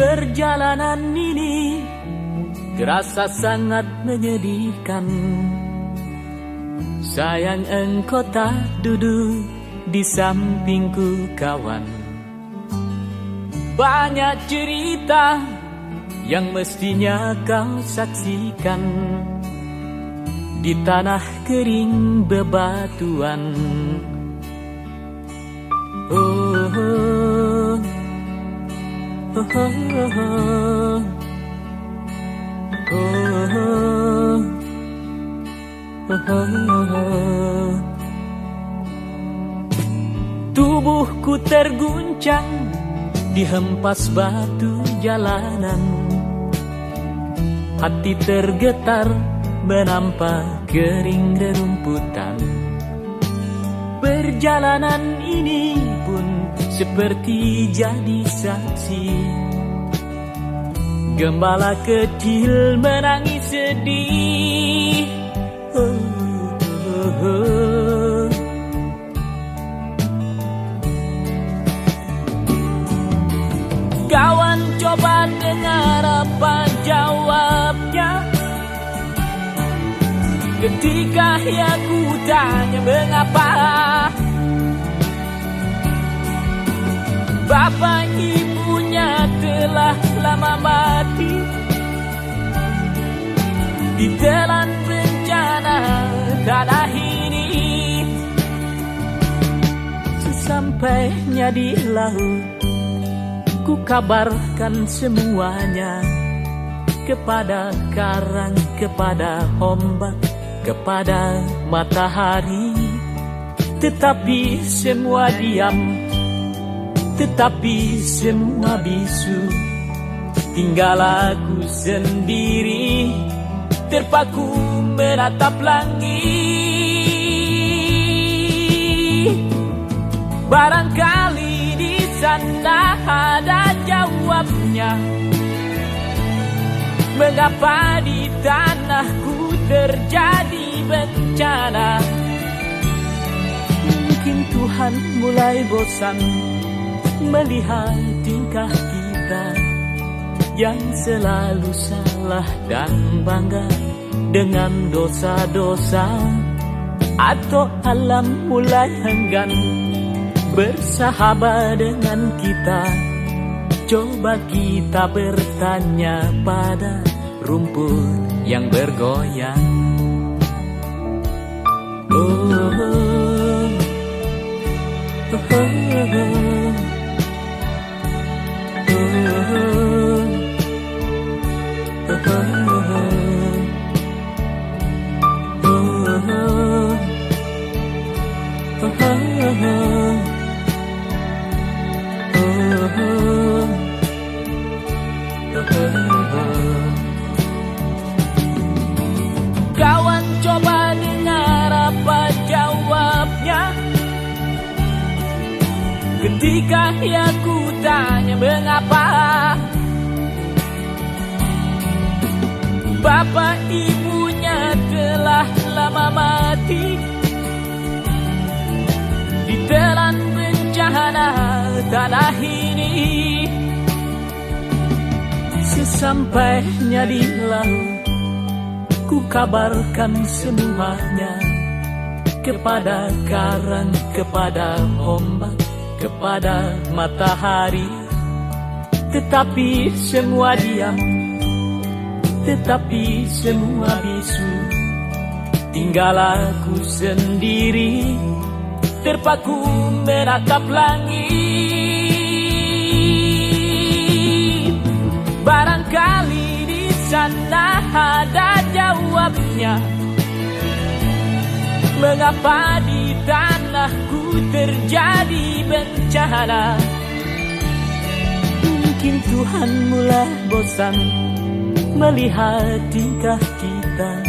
Perjalanan ini terasa sangat menyedihkan. Sayang engkau tak duduk di sampingku kawan. Banyak cerita yang mestinya kau saksikan di tanah kering bebatuan. Oh, oh, oh, oh, oh, oh, oh, oh. Tubuhku terguncang dihempas batu jalanan. Hati tergetar menampak kering rerumputan. Perjalanan ini pun seperti jadi saksi. Gembala kecil menangis sedih. Oh, oh, oh. Kawan coba dengar apa jawabnya ketika aku tanya mengapa bapak ibunya telah lama mati ditelan bencana tanah ini. Sesampainya di laut, ku kabarkan semuanya kepada karang, kepada ombak, kepada matahari. Tetapi semua diam, tetapi semua bisu. Tinggal aku sendiri terpaku menatap langit. Barangkali di sana ada jawabnya. Mengapa di tanahku terjadi bencana? Mungkin Tuhan mulai bosan melihat tingkah kita yang selalu salah dan bangga dengan dosa-dosa. Atau alam mulai enggan bersahabat dengan kita. Coba kita bertanya pada rumput yang bergoyang. Oh, oh, oh, oh, kawan coba dengar apa jawabnya ketika aku tanya mengapa bapak ibunya telah lama mati ditelan bencana tanah ini. Sesampainya di laut, ku kabarkan semuanya kepada karang, kepada ombak, kepada matahari. Tetapi semua diam, tetapi semua bisu. Tinggal aku sendiri terpaku menatap langit. Barangkali di sana ada jawabnya. Mengapa di tanahku terjadi bencana? Mungkin Tuhan mulai bosan melihat tingkah kita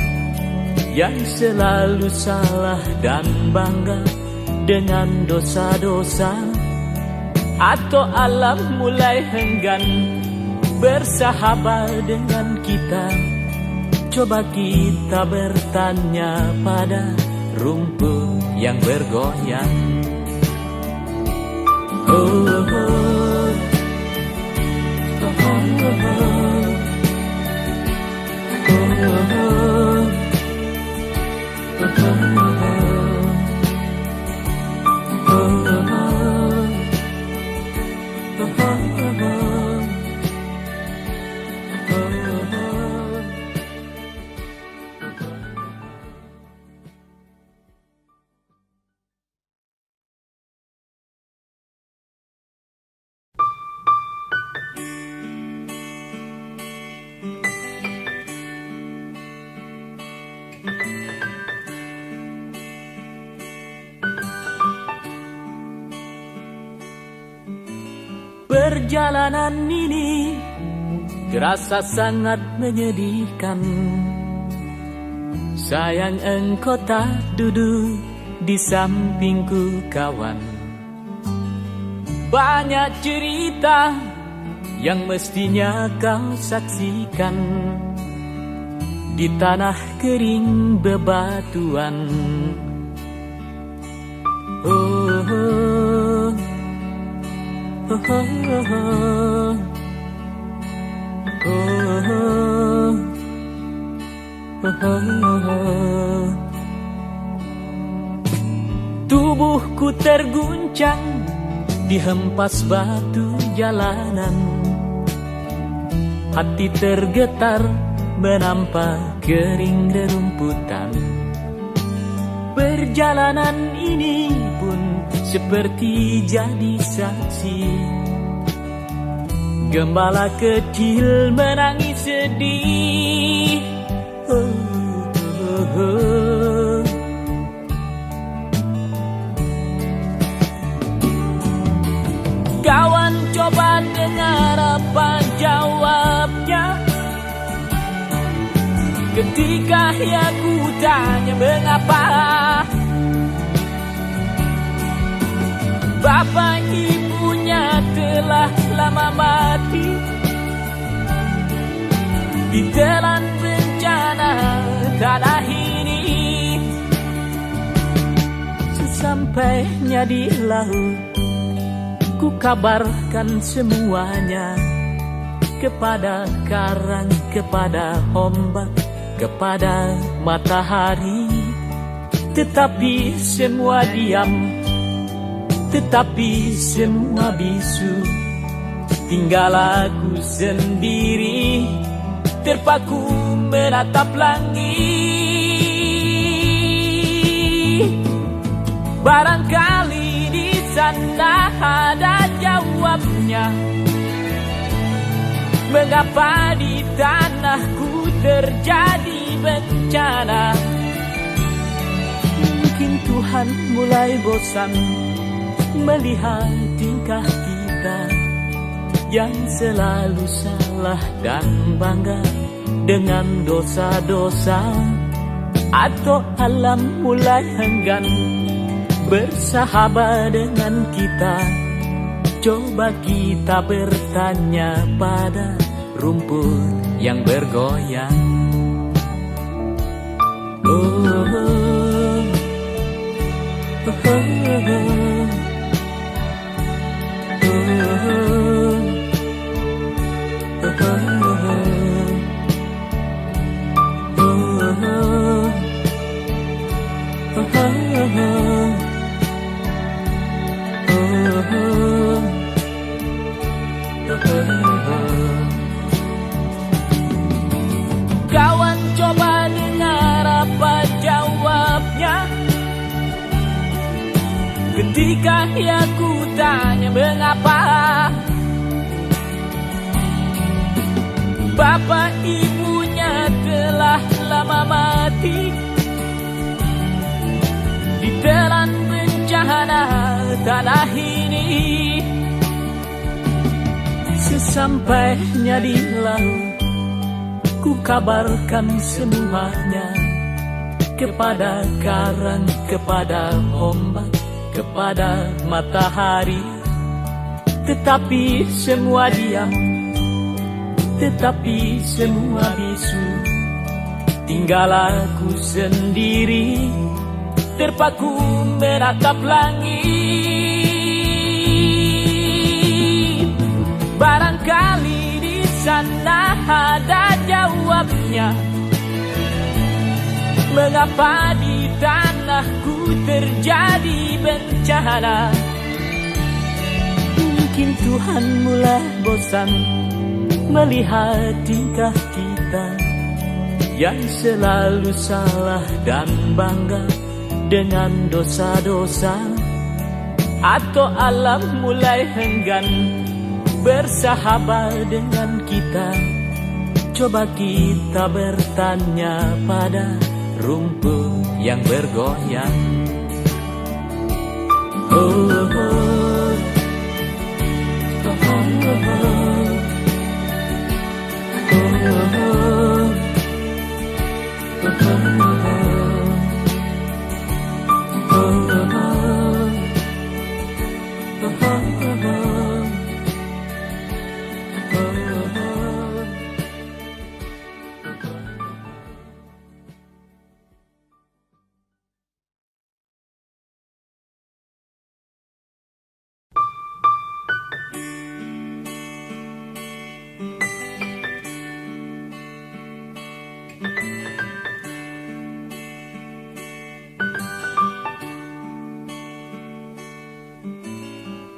yang selalu salah dan bangga dengan dosa-dosa. Atau alam mulai enggan bersahabat dengan kita. Coba kita bertanya pada rumput yang bergoyang. Oh, oh, oh, oh. Perjalanan ini terasa sangat menyedihkan. Sayang engkau tak duduk di sampingku kawan. Banyak cerita yang mestinya kau saksikan di tanah kering bebatuan. Oh, oh. Oh, oh, oh, oh, oh, oh. Tubuhku terguncang dihempas batu jalanan. Hati tergetar menampak kering rerumputan. Perjalanan ini pun seperti jadi saksi. Gembala kecil menangis sedih. Oh, oh, oh. Kawan coba dengar apa jawabnya ketika aku tanya mengapa. Bapak ibunya telah lama mati ditelan bencana tanah ini. Sesampainya di laut, ku kabarkan semuanya kepada karang, kepada ombak, kepada matahari. Tetapi semua diam, tetapi semua bisu. Tinggal aku sendiri terpaku menatap langit. Barangkali di sana ada jawabnya. Mengapa di tanahku terjadi bencana? Mungkin Tuhan mulai bosan melihat tingkah kita yang selalu salah dan bangga dengan dosa-dosa. Atau alam mulai enggan bersahabat dengan kita. Coba kita bertanya pada rumput yang bergoyang. Oh, oh, oh, oh, oh. Kawan coba dengar apa jawabnya ketika aku tanya mengapa. Bapak ibunya telah lama mati ditelan bencana tanah ini. Sesampainya di laut, ku kabarkan semuanya kepada karang, kepada ombak, kepada matahari. Tetapi semua diam, tetapi semua bisu. Tinggal aku sendiri terpaku menatap langit. Barangkali di sana ada jawabnya. Mengapa di tanahku terjadi bencana? Mungkin Tuhan mulai bosan melihat tingkah kita yang selalu salah dan bangga dengan dosa-dosa. Atau alam mulai enggan bersahabat dengan kita. Coba kita bertanya pada rumput yang bergoyang. Oh, oh, oh. Oh, oh, oh. Oh, oh, oh. Oh, oh, oh.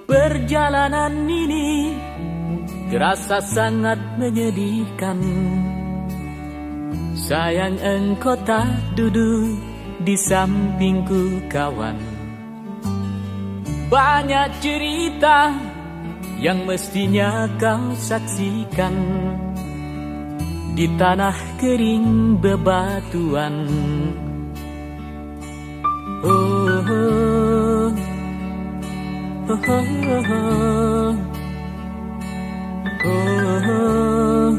Perjalanan ini terasa sangat menyedihkan. Sayang engkau tak duduk di sampingku kawan. Banyak cerita yang mestinya kau saksikan di tanah kering bebatuan. Oh, oh. Oh, oh, oh. Oh, oh.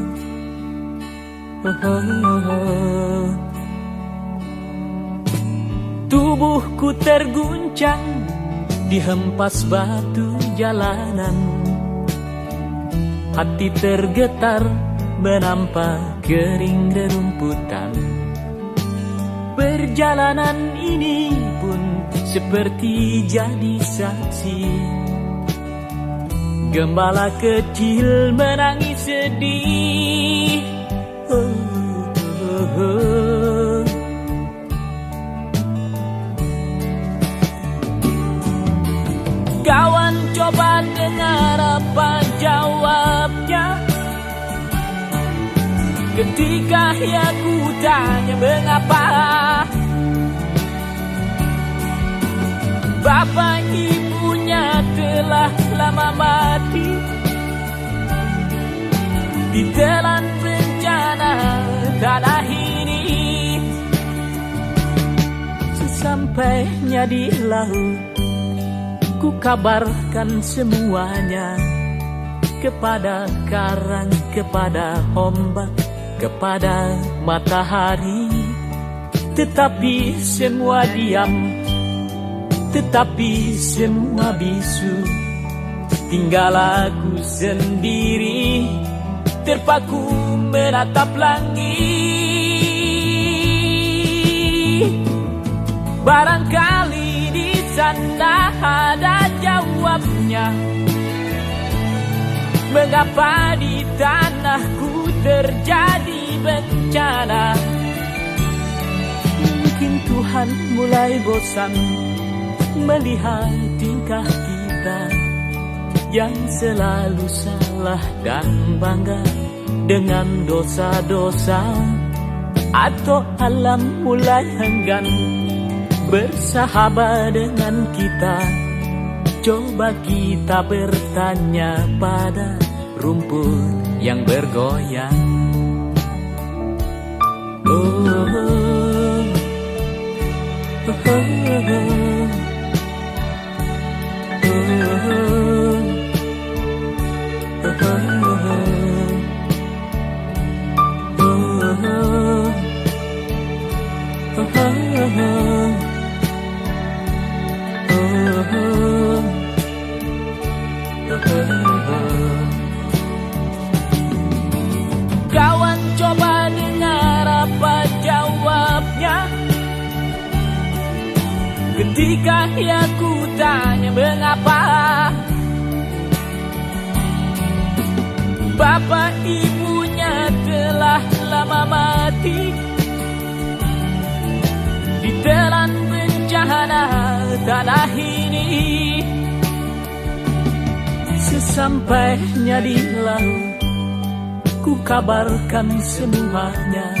Oh, oh. Tubuhku terguncang dihempas batu jalanan. Hati tergetar menampak kering rerumputan. Perjalanan ini pun seperti jadi saksi. Gembala kecil menangis sedih. Oh, oh, oh. Kawan coba dengar apa jawabnya ketika aku tanya mengapa. Bapak ibunya telah lama mati ditelan bencana tanah ini. Sesampainya di laut, ku kabarkan semuanya kepada karang, kepada ombak, kepada matahari. Tetapi semua diam, tetapi semua bisu. Tinggal aku sendiri terpaku menatap langit. Barangkali di sana ada jawabnya. Mengapa di tanahku terjadi bencana? Mungkin Tuhan mulai bosan melihat tingkah kita yang selalu salah dan bangga dengan dosa-dosa. Atau alam mulai enggan bersahabat dengan kita. Coba kita bertanya pada rumput yang bergoyang. Oh, oh, oh, oh, oh. Kawan coba dengar apa jawabnya ketika aku tanya mengapa. Bapak ibu lama mati ditelan bencana tanah ini. Sesampainya di laut, ku kabarkan semuanya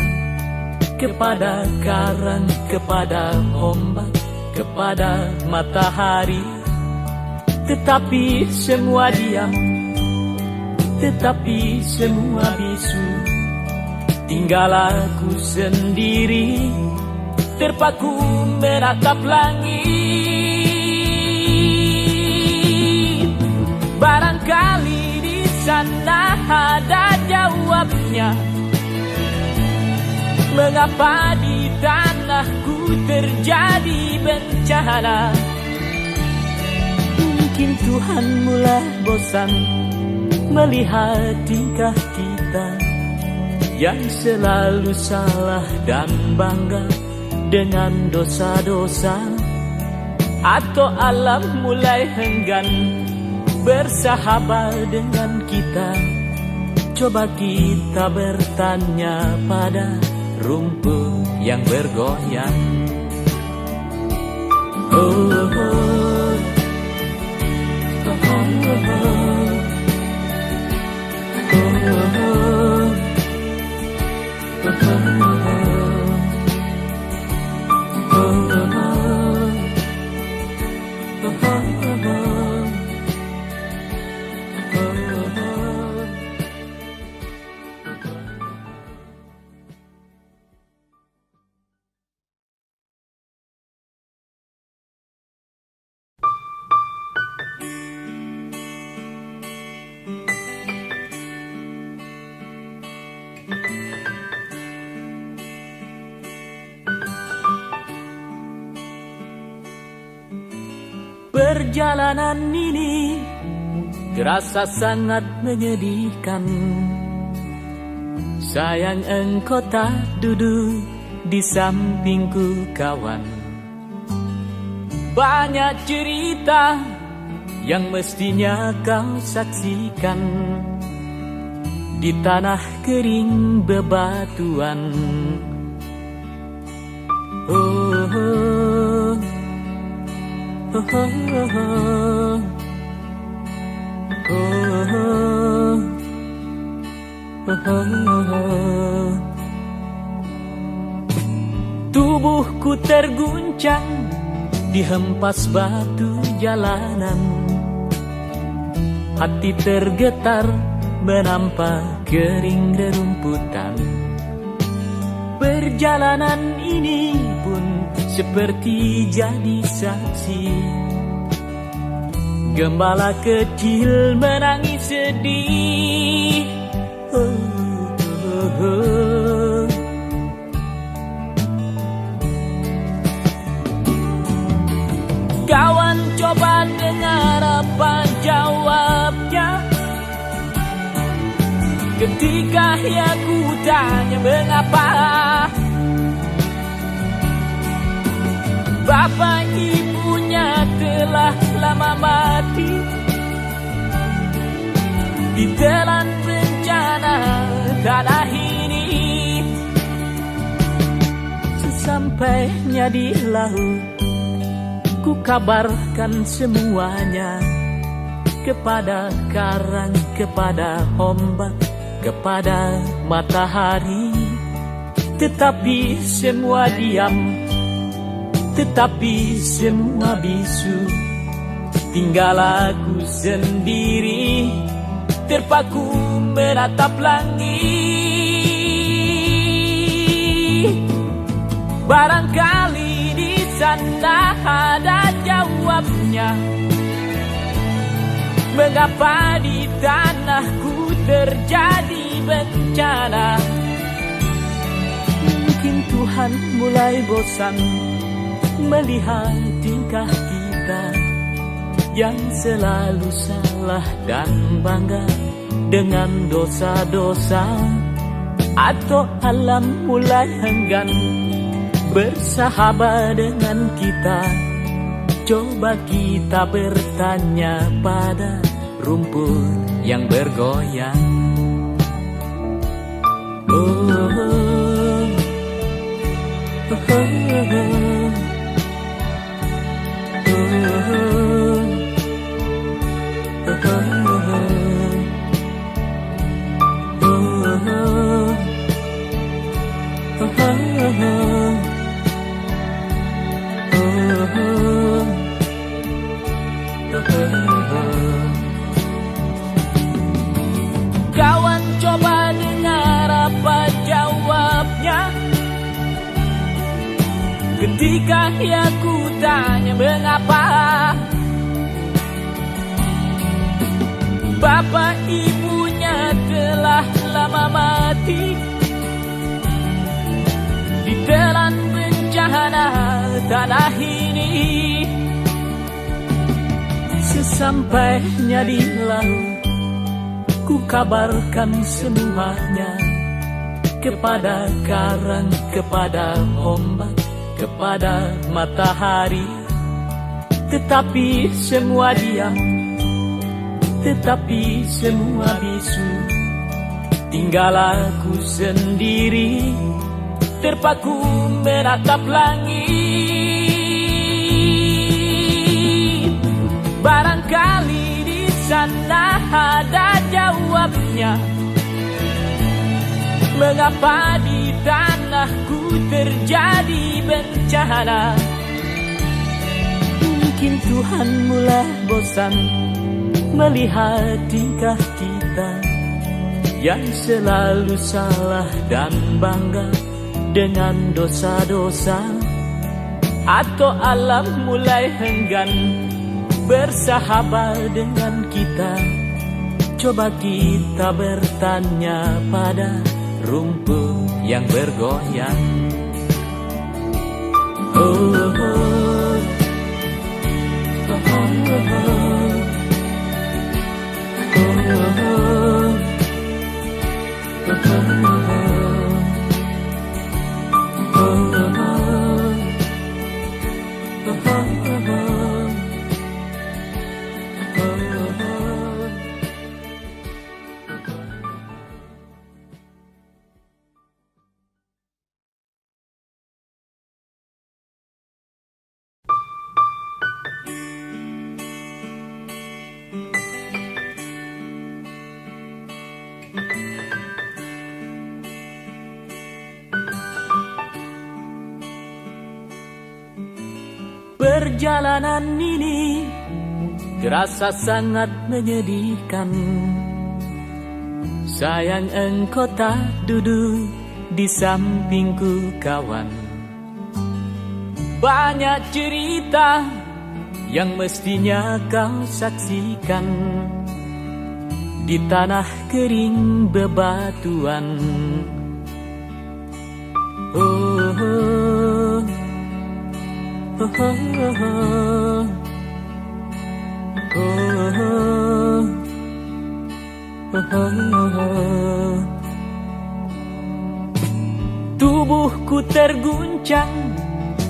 kepada karang, kepada ombak, kepada matahari. Tetapi semua diam, tetapi semua bisu. Tinggal aku sendiri terpaku menatap langit. Barangkali di sana ada jawabnya, mengapa di tanahku terjadi bencana. Mungkin Tuhan mulai bosan melihat tingkah kita yang selalu salah dan bangga dengan dosa-dosa. Atau alam mulai enggan bersahabat dengan kita. Coba kita bertanya pada rumput yang bergoyang. Oh, oh, oh. Oh, oh, perjalanan ini terasa sangat menyedihkan. Sayang engkau tak duduk di sampingku kawan. Banyak cerita yang mestinya kau saksikan di tanah kering bebatuan. Oh, oh. Oh, oh, oh, oh, oh, oh. Tubuhku terguncang dihempas batu jalanan. Hati tergetar menampak kering rerumputan. Perjalanan ini pun seperti jadi saksi. Gembala kecil menangis sedih. Oh, oh, oh. Kawan coba dengar apa jawabnya ketika aku tanya mengapa. Bapak ibunya telah lama mati ditelan bencana tanah ini. Sesampainya di laut, ku kabarkan semuanya kepada karang, kepada ombak, kepada matahari. Tetapi semua diam, tetapi semua bisu. Tinggal aku sendiri terpaku menatap langit. Barangkali di sana ada jawabnya, mengapa di tanahku terjadi bencana. Mungkin Tuhan mulai bosan melihat tingkah kita yang selalu salah dan bangga dengan dosa-dosa. Atau alam mulai enggan bersahabat dengan kita. Coba kita bertanya pada rumput yang bergoyang. Oh, oh. Kawan, coba dengar apa jawabnya ketika aku tanya mengapa bapak ibunya telah lama mati ditelan bencana tanah ini. Sesampainya di laut, ku kabarkan semuanya kepada karang, kepada ombak, kepada matahari. Tetapi semua diam, tetapi semua bisu. Tinggal aku sendiri terpaku menatap langit. Barangkali di sana ada jawabnya, mengapa di tanahku terjadi bencana. Mungkin Tuhan mulai bosan melihat tingkah kita yang selalu salah dan bangga dengan dosa-dosa, atau alam mulai enggan bersahabat dengan kita. Coba kita bertanya pada rumput yang bergoyang. Oh, oh, oh. Oh, oh, oh. Oh, oh, oh. Oh, oh, perjalanan ini terasa sangat menyedihkan. Sayang engkau tak duduk di sampingku kawan. Banyak cerita yang mestinya kau saksikan di tanah kering bebatuan. Oh, oh. Oh, oh, oh. Oh, oh, oh. Tubuhku terguncang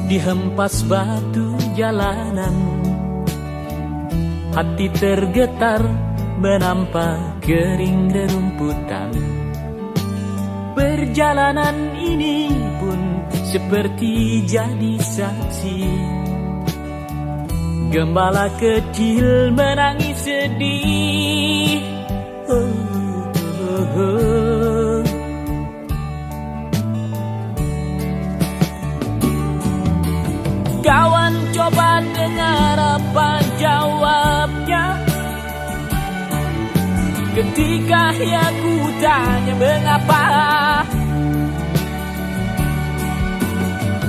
dihempas batu jalanan. Hati tergetar menampak kering rerumputan. Perjalanan ini pun seperti jadi saksi. Gembala kecil menangis sedih. Oh, oh, oh. Kawan, coba dengar apa jawabnya ketika aku tanya mengapa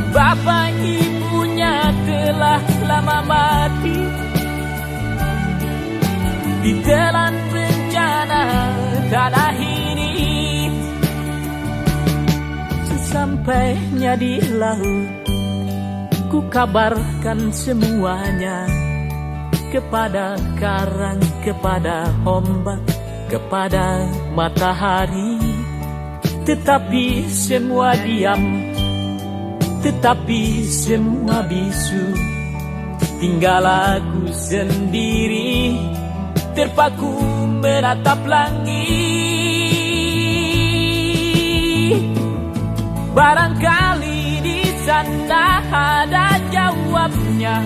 bapak ibunya telah lama mati ditelan bencana tanah ini. Sesampainya di laut, ku kabarkan semuanya kepada karang, kepada ombak, kepada matahari. Tetapi semua diam, tetapi semua bisu. Tinggal aku sendiri terpaku menatap langit. Barangkali di sana jawabnya.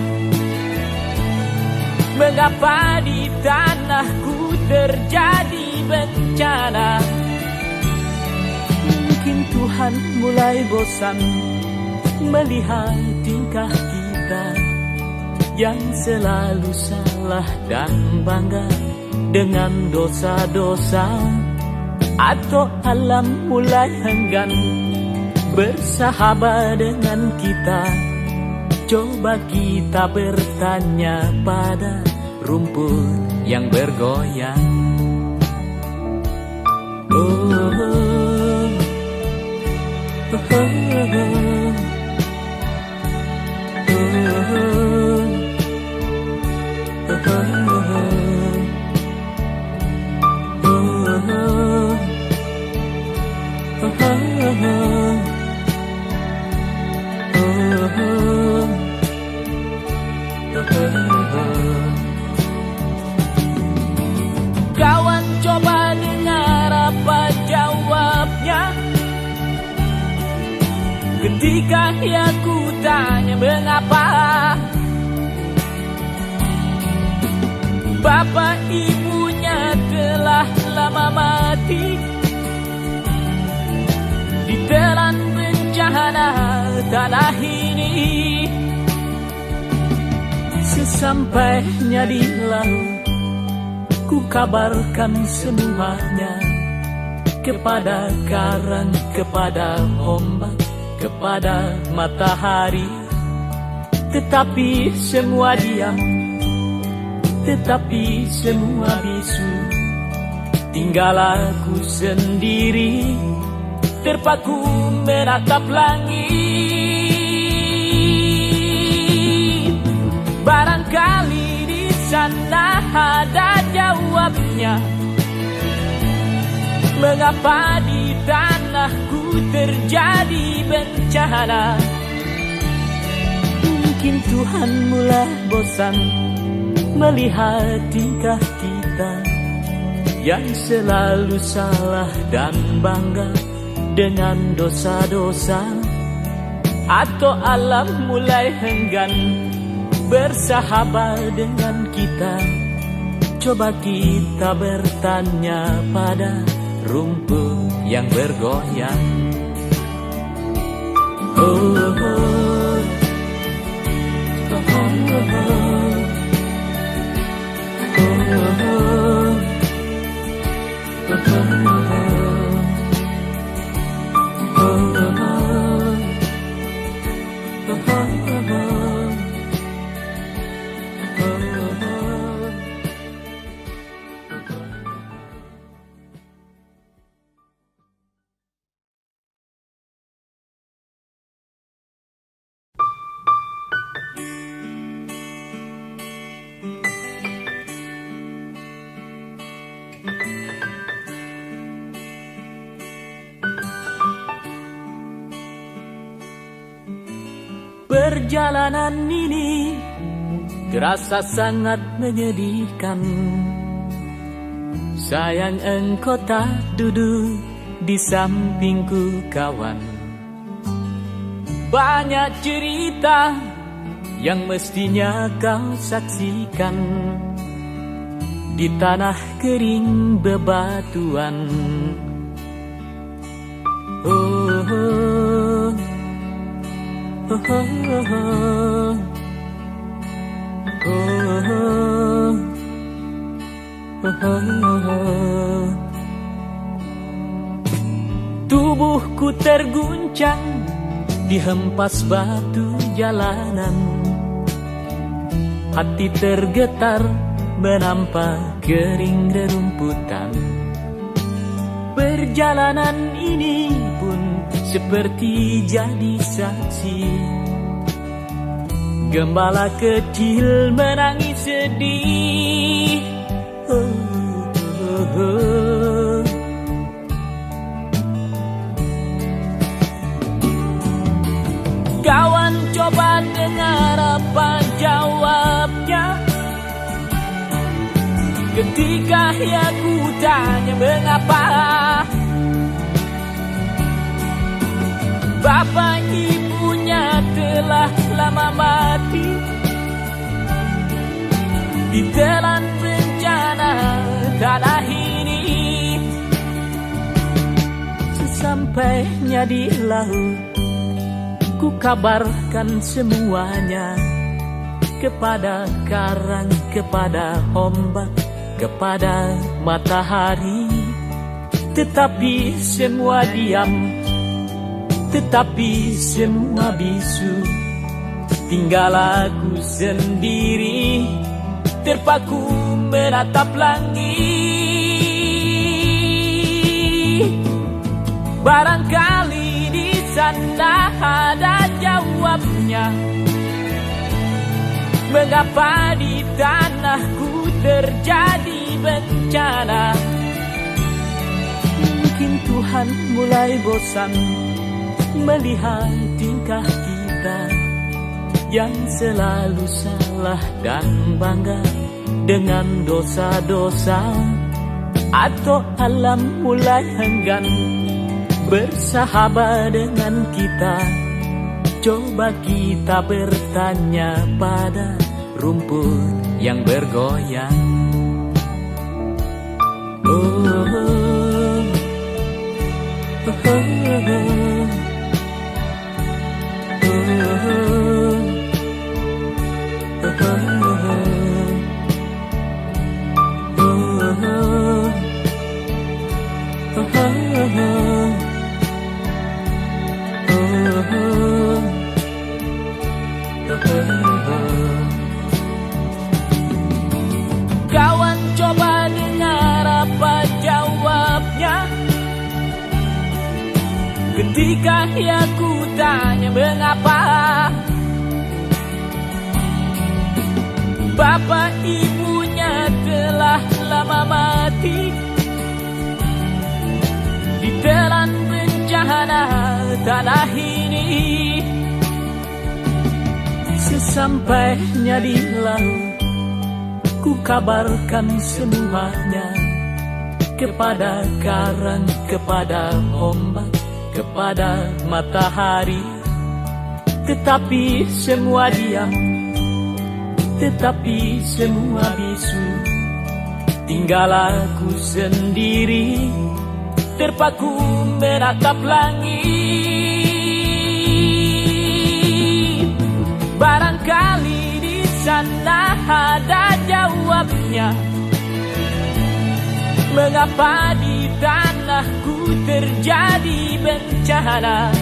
Mengapa di tanahku terjadi bencana? Mungkin Tuhan mulai bosan melihat tingkah kita yang selalu salah dan bangga dengan dosa-dosa. Atau alam mulai enggan bersahabat dengan kita. Coba kita bertanya pada rumput yang bergoyang. Oh, oh, oh, oh, kawan, coba dengar apa jawabnya ketika aku tanya mengapa. Bapak ibunya telah lama mati ditelan bencana tanah ini. Sesampainya di laut, ku kabarkan semuanya kepada karang, kepada ombak, kepada matahari. Tetapi semua diam, tetapi semua bisu. Tinggal aku sendiri terpaku menatap langit. Barangkali di sana ada jawabnya. Mengapa di tanahku terjadi bencana? Mungkin Tuhan mulai bosan melihat tingkah kita yang selalu salah dan bangga dengan dosa-dosa. Atau alam mulai enggan bersahabat dengan kita. Coba kita bertanya pada rumput yang bergoyang. Oh, oh, oh, oh, perjalanan ini terasa sangat menyedihkan. Sayang engkau tak duduk di sampingku kawan. Banyak cerita yang mestinya kau saksikan di tanah kering bebatuan. Oh, oh, oh, oh, oh, oh, oh. Tubuhku terguncang dihempas batu jalanan. Hati tergetar menampak kering rerumputan. Perjalanan ini pun seperti jadi saksi. Gembala kecil menangis sedih. Oh, oh, oh. Kawan, coba dengar apa jawabnya ketika aku tanya mengapa. Bapak ibunya telah lama mati Sesampainya di laut, ku kabarkan semuanya kepada karang, kepada ombak, kepada matahari. Tetapi semua diam, tetapi semua bisu. Tinggal aku sendiri, terpaku menatap langit. Barangkali di sana ada jawabnya, mengapa di tanahku terjadi bencana. Mungkin Tuhan mulai bosan melihat tingkah kita yang selalu salah dan bangga dengan dosa-dosa. Atau alam mulai enggan bersahabat dengan kita. Coba kita bertanya pada rumput yang bergoyang. Oh, oh, oh, oh, kawan, coba dengar apa jawabnya ketika aku tanya mengapa. Bapak ibunya telah lama mati ditelan bencana tanah ini. Sesampainya di laut, ku kabarkan semuanya kepada karang, kepada ombak, kepada matahari. Tetapi semua diam, tetapi semua bisu. Tinggal aku sendiri, terpaku menatap langit. Barangkali di sana ada jawabnya, mengapa di tanahku terjadi bencana.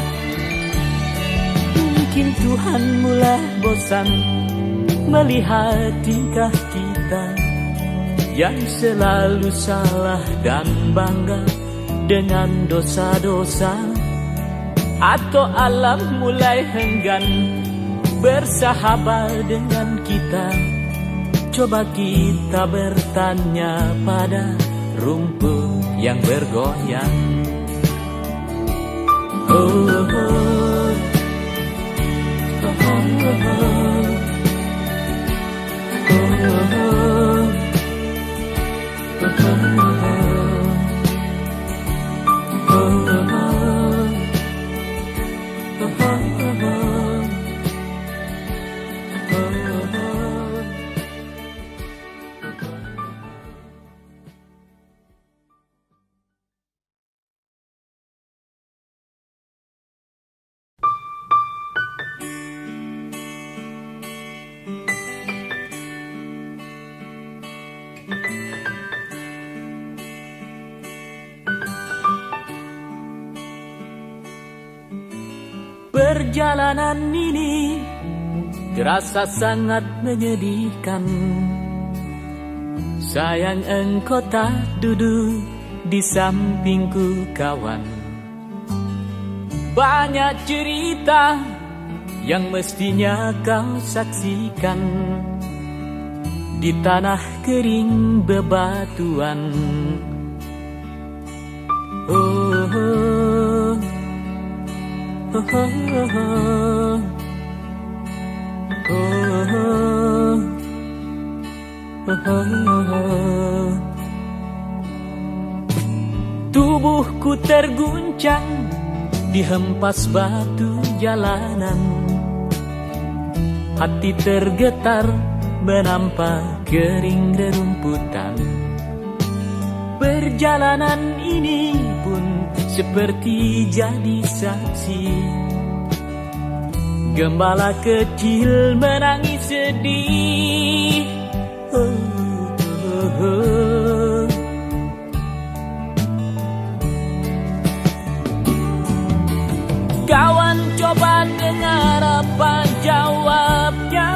Mungkin Tuhan mulai bosan melihat tingkah kita yang selalu salah dan bangga dengan dosa-dosa. Atau alam mulai enggan bersahabat dengan kita. Coba kita bertanya pada rumput yang bergoyang. Oh, oh, oh. Oh, oh, oh. Perjalanan ini terasa sangat menyedihkan. Sayang engkau tak duduk di sampingku kawan. Banyak cerita yang mestinya kau saksikan di tanah kering bebatuan. Oh, oh, oh, oh, oh, oh, oh, oh. Tubuhku terguncang dihempas batu jalanan. Hati tergetar menampak kering rerumputan. Perjalanan ini pun seperti jadi saksi. Gembala kecil menangis sedih. Kawan coba dengar apa jawabnya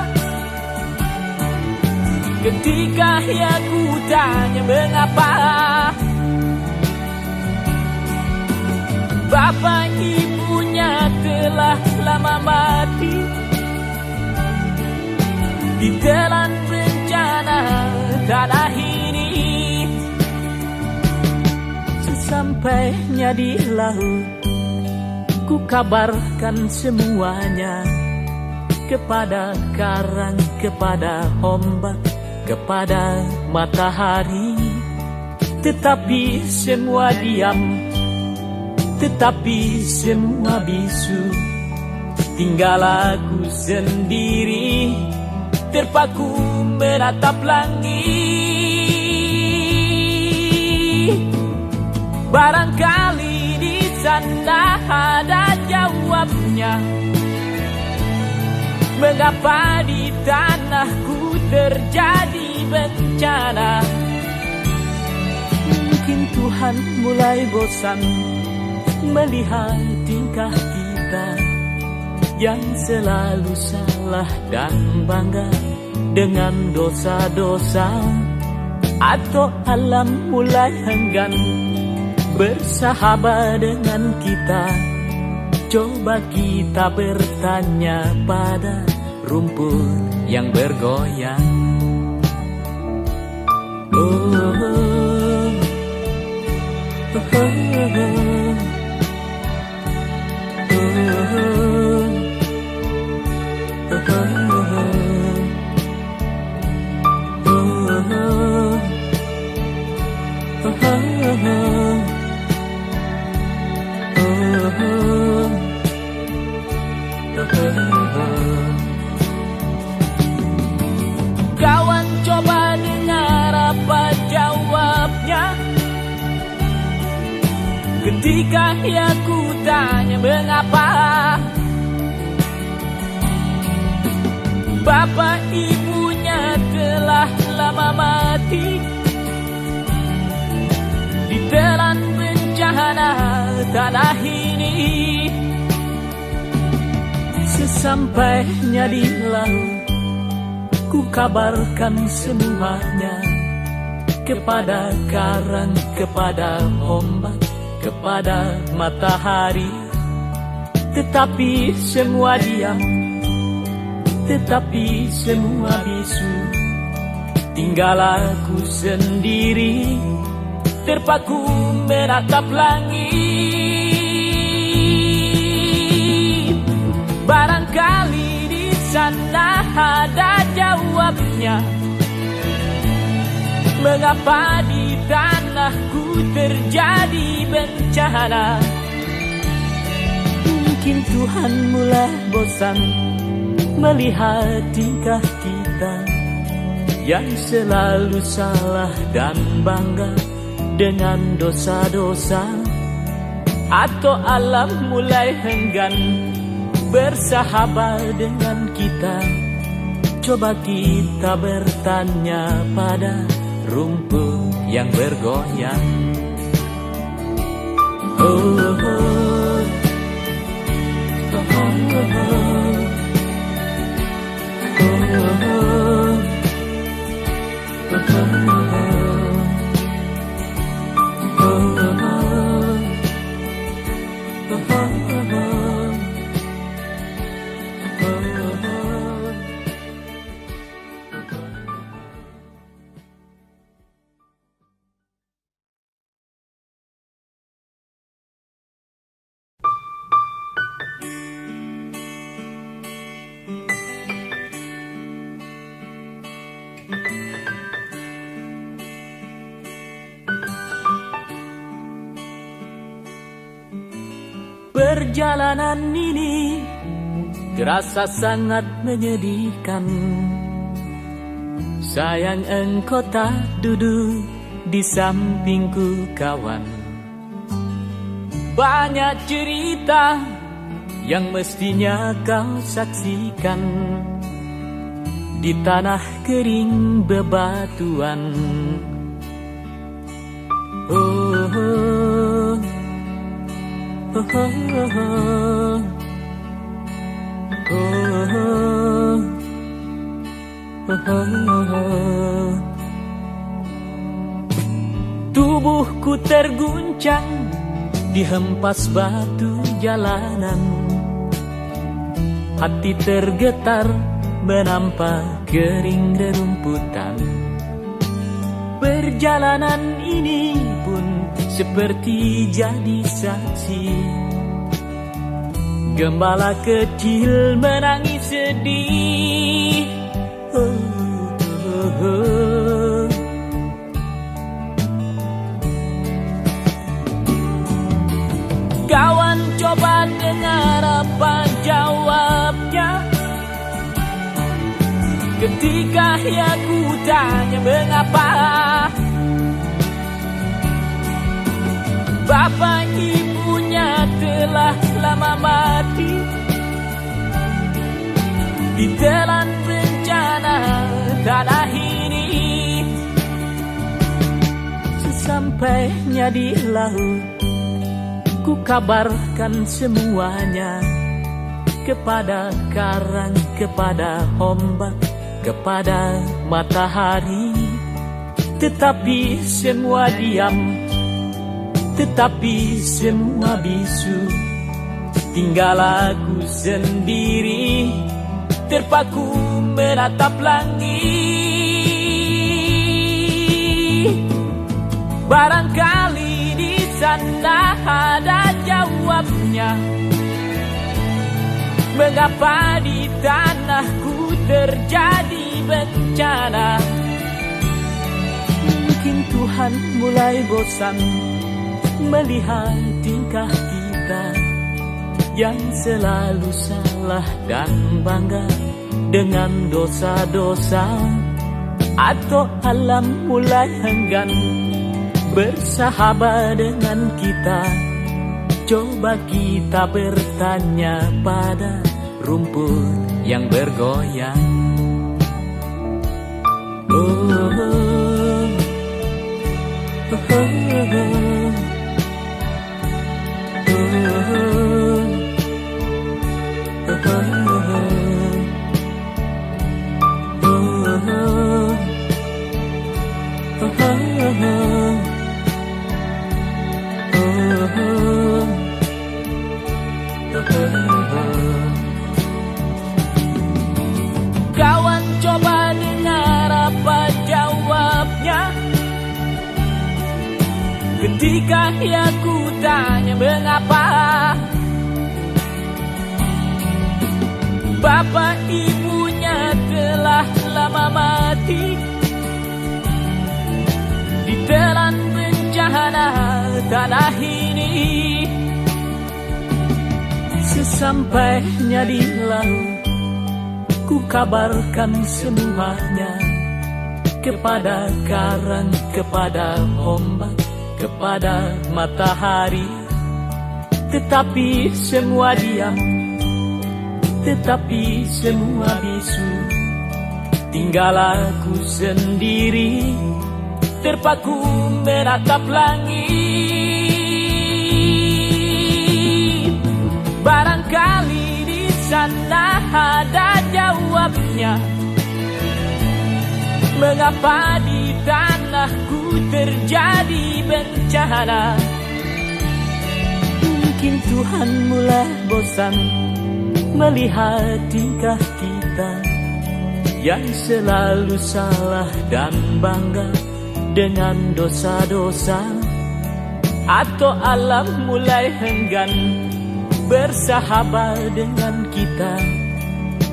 ketika aku tanya mengapa. Bapak ibunya telah lama mati, ditelan bencana tanah ini. Sesampainya di laut, ku kabarkan semuanya kepada karang, kepada ombak, kepada matahari. Tetapi semua diam, tetapi semua bisu. Tinggal aku sendiri, terpaku menatap langit. Barangkali di sana ada jawabnya, mengapa di tanahku terjadi bencana. Mungkin Tuhan mulai bosan melihat tingkah kita yang selalu salah dan bangga dengan dosa-dosa. Atau alam mulai enggan bersahabat dengan kita. Coba kita bertanya pada rumput yang bergoyang. Kawan coba dengar apa jawabnya ketika aku tanya mengapa. Bapak ibunya telah lama mati, ditelan bencana tanah ini. Sesampainya di laut, ku kabarkan semuanya kepada karang, kepada ombak, kepada matahari. Tetapi semua diam, tetapi semua bisu. Tinggal aku sendiri, terpaku menatap langit. Barangkali di sana ada jawabnya, mengapa di tanahku terjadi bencana. Mungkin Tuhan mulai bosan melihat tingkah kita yang selalu salah dan bangga dengan dosa-dosa. Atau alam mulai enggan bersahabat dengan kita. Coba kita bertanya pada rumput yang bergoyang. Perjalanan ini terasa sangat menyedihkan. Sayang engkau tak duduk di sampingku kawan. Banyak cerita yang mestinya kau saksikan di tanah kering bebatuan. Oh, oh, oh, oh, oh, oh, oh, oh. Tubuhku terguncang dihempas batu jalanan, hati tergetar menampak kering rerumputan. Perjalanan ini pun seperti jadi saksi, gembala kecil menangis sedih. Oh, oh, oh. Kawan coba dengar apa jawabnya ketika aku tanya mengapa bapak ibunya telah lama mati ditelan bencana tanah ini. Sesampainya di laut, ku kabarkan semuanya kepada karang, kepada ombak, kepada matahari. Tetapi semua diam, tetapi semua bisu. Tinggal aku sendiri terpaku menatap langit. Barangkali di sana ada jawabnya, mengapa di tanahku terjadi bencana. Mungkin Tuhan mulai bosan melihat tingkah kita yang selalu salah dan bangga dengan dosa-dosa, atau alam mulai enggan bersahabat dengan kita. Coba kita bertanya pada rumput yang bergoyang. Oh, oh, oh, oh, oh, kawan coba dengar apa jawabnya ketika aku tanya mengapa bapak ibunya telah lama mati ditelan bencana tanah ini. Sesampainya di laut, ku kabarkan semuanya kepada karang, kepada ombak, kepada matahari. Tetapi semua diam, tetapi semua bisu. Tinggal aku sendiri terpaku menatap langit. Barangkali di sana ada jawabnya, mengapa di tanahku terjadi bencana. Mungkin Tuhan mulai bosan melihat tingkah kita yang selalu salah dan bangga dengan dosa-dosa, atau alam mulai enggan bersahabat dengan kita.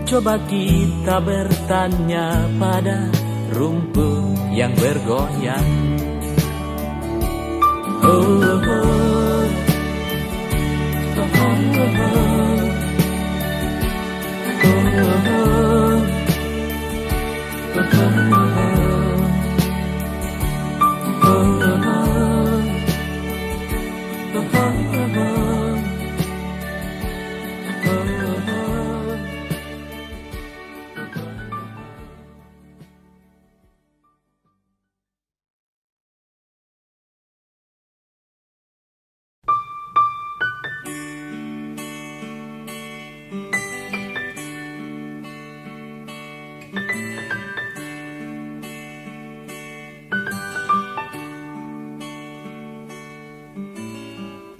Coba kita bertanya pada rumput yang bergoyang. Oh, oh, oh, oh, oh, oh, oh, oh, oh, oh.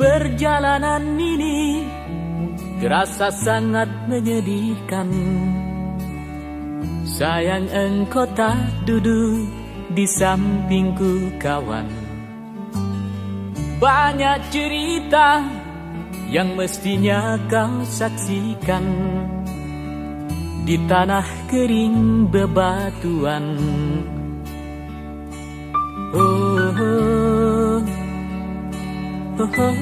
Perjalanan ini terasa sangat menyedihkan. Sayang engkau tak duduk di sampingku kawan. Banyak cerita yang mestinya kau saksikan di tanah kering bebatuan. Oh, oh, oh, oh, oh,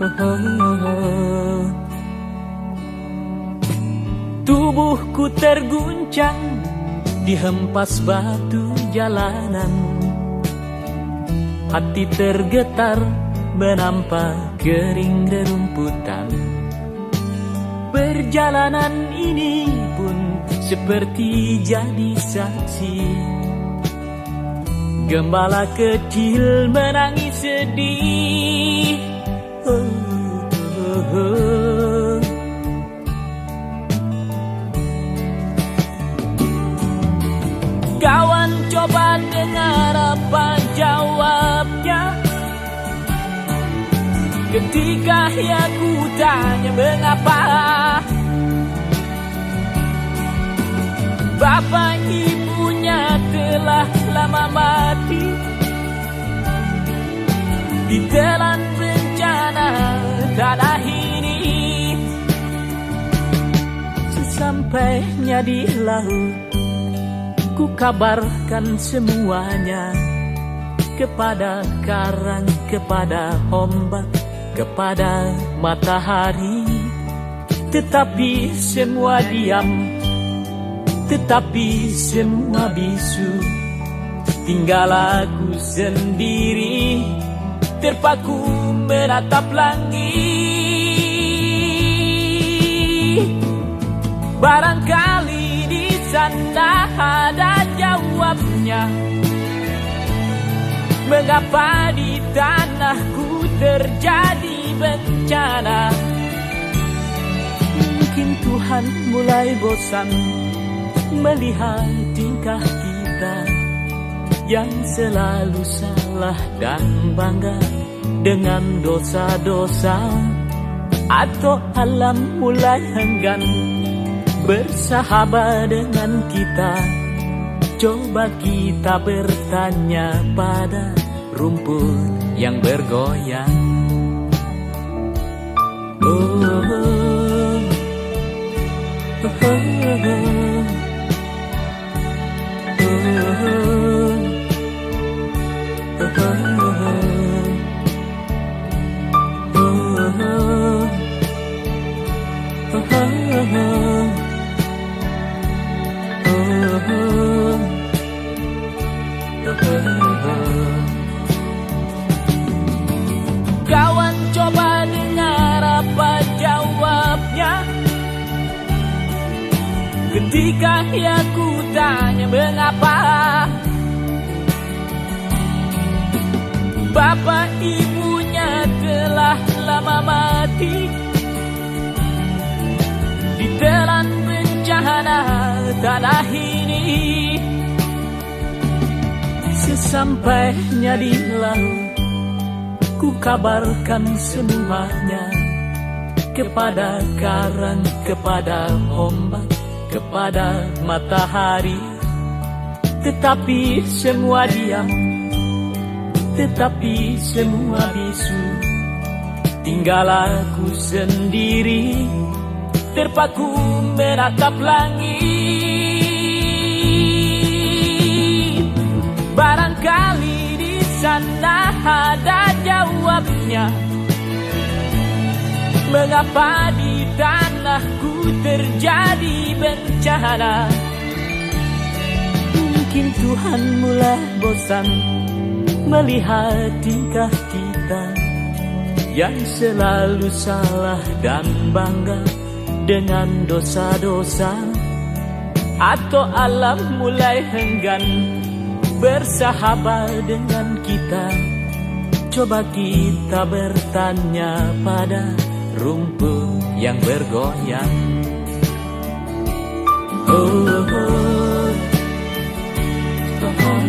oh, oh, oh. Tubuhku terguncang dihempas batu jalanan. Hati tergetar menampak kering rerumputan. Perjalanan ini pun seperti jadi saksi. Gembala kecil menangis sedih. Oh, oh, oh. Kawan coba dengar apa jawabnya ketika aku tanya mengapa. Bapak ibunya telah lama mati ditelan bencana tanah ini. Sesampainya di laut, ku kabarkan semuanya kepada karang, kepada ombak, kepada matahari. Tetapi semua diam, tetapi semua bisu. Tinggal aku sendiri terpaku menatap langit. Barangkali di sana ada jawabnya. Mengapa di tanahku terjadi bencana? Mungkin Tuhan mulai bosan melihat tingkah kita yang selalu salah dan bangga dengan dosa-dosa. Atau alam mulai enggan bersahabat dengan kita. Coba kita bertanya pada rumput yang bergoyang. Oh, oh, oh, oh, oh. Kawan coba dengar apa jawabnya ketika aku tanya mengapa. Bapak ibunya telah lama mati ditelan bencana tanah ini. Sesampainya di laut, ku kabarkan semuanya kepada karang, kepada ombak, kepada matahari. Tetapi semua diam, tetapi semua bisu. Tinggal aku sendiri terpaku menatap langit. Barangkali di sana ada jawabnya. Mengapa di tanahku terjadi bencana? Mungkin Tuhan mulai bosan melihat tingkah kita yang selalu salah dan bangga dengan dosa-dosa. Atau alam mulai enggan bersahabat dengan kita. Coba kita bertanya pada rumput yang bergoyang. Oh, oh, oh, oh.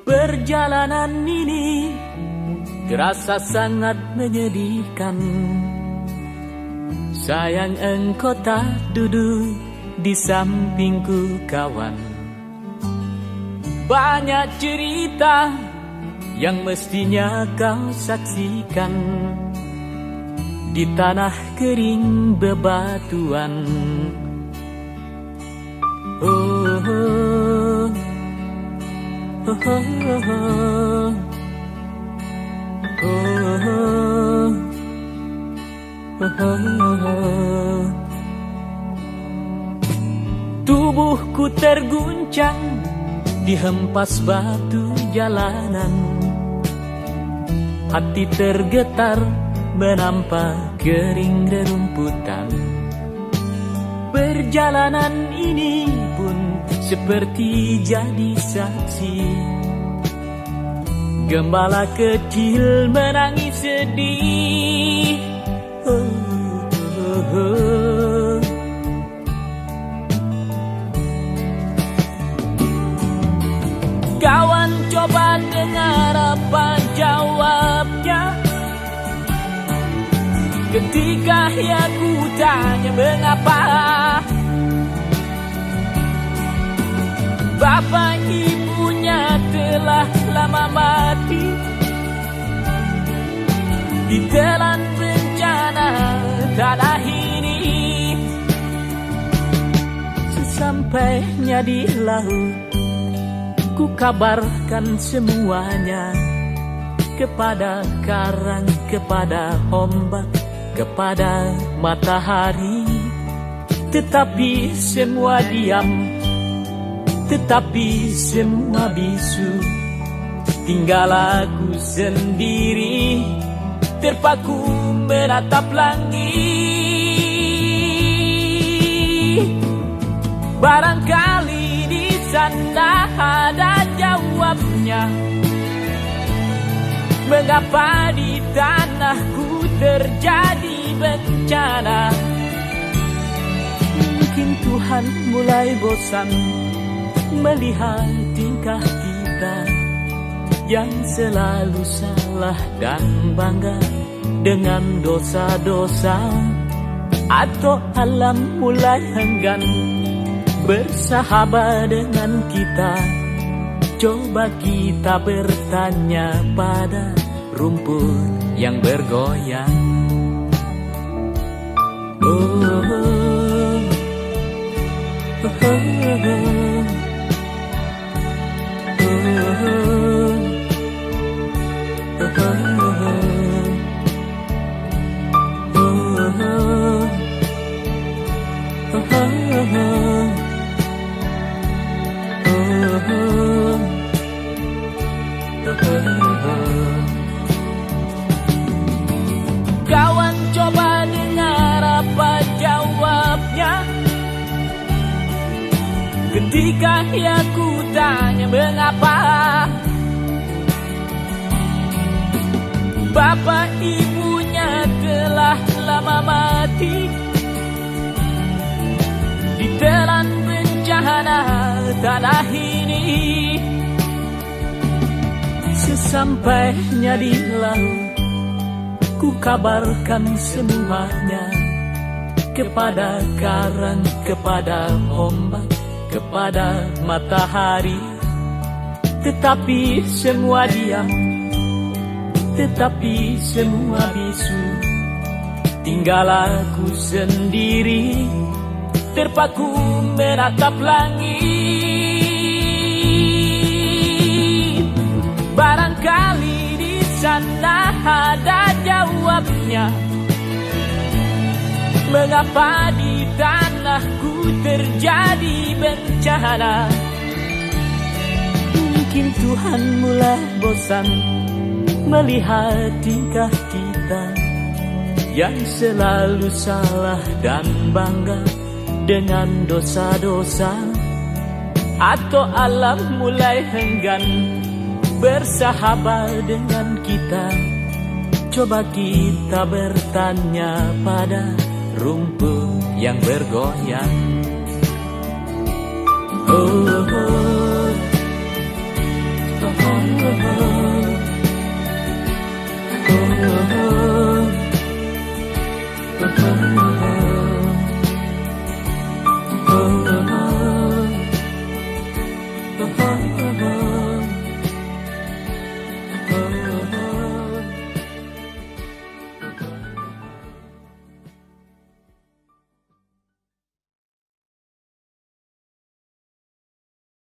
Perjalanan ini terasa sangat menyedihkan. Sayang engkau tak duduk di sampingku kawan. Banyak cerita yang mestinya kau saksikan di tanah kering bebatuan. Oh, oh. Oh, oh, oh, oh, oh, oh. Tubuhku terguncang dihempas batu jalanan. Hati tergetar menampak kering rerumputan. Perjalanan ini pun seperti jadi saksi. Gembala kecil menangis sedih. Oh, oh, oh. Kawan coba dengar apa jawabnya ketika aku tanya mengapa. Bapak ibunya telah lama mati ditelan bencana tanah ini. Sesampainya di laut, ku kabarkan semuanya kepada karang, kepada ombak, kepada matahari. Tetapi semua diam, tetapi semua bisu. Tinggal aku sendiri terpaku menatap langit. Barangkali di sana ada jawabnya. Mengapa di tanahku terjadi bencana? Mungkin Tuhan mulai bosan melihat tingkah kita yang selalu salah dan bangga dengan dosa-dosa. Atau alam mulai enggan bersahabat dengan kita. Coba kita bertanya pada rumput yang bergoyang. Oh, oh, oh, oh, kawan coba dengar apa jawabnya ketika aku tanya mengapa. Bapak ibunya telah lama mati ditelan bencana tanah ini. Sesampainya di laut, ku kabarkan semuanya kepada karang, kepada ombak, kepada matahari. Tetapi semua diam, tetapi semua bisu. Tinggal aku sendiri terpaku menatap langit. Barangkali di sana ada jawabnya. Mengapa di tanahku terjadi bencana? Mungkin Tuhan mulai bosan melihat tingkah kita yang selalu salah dan bangga dengan dosa-dosa. Atau alam mulai enggan bersahabat dengan kita. Coba kita bertanya pada rumput yang bergoyang. Oh, oh, oh, oh, oh, oh.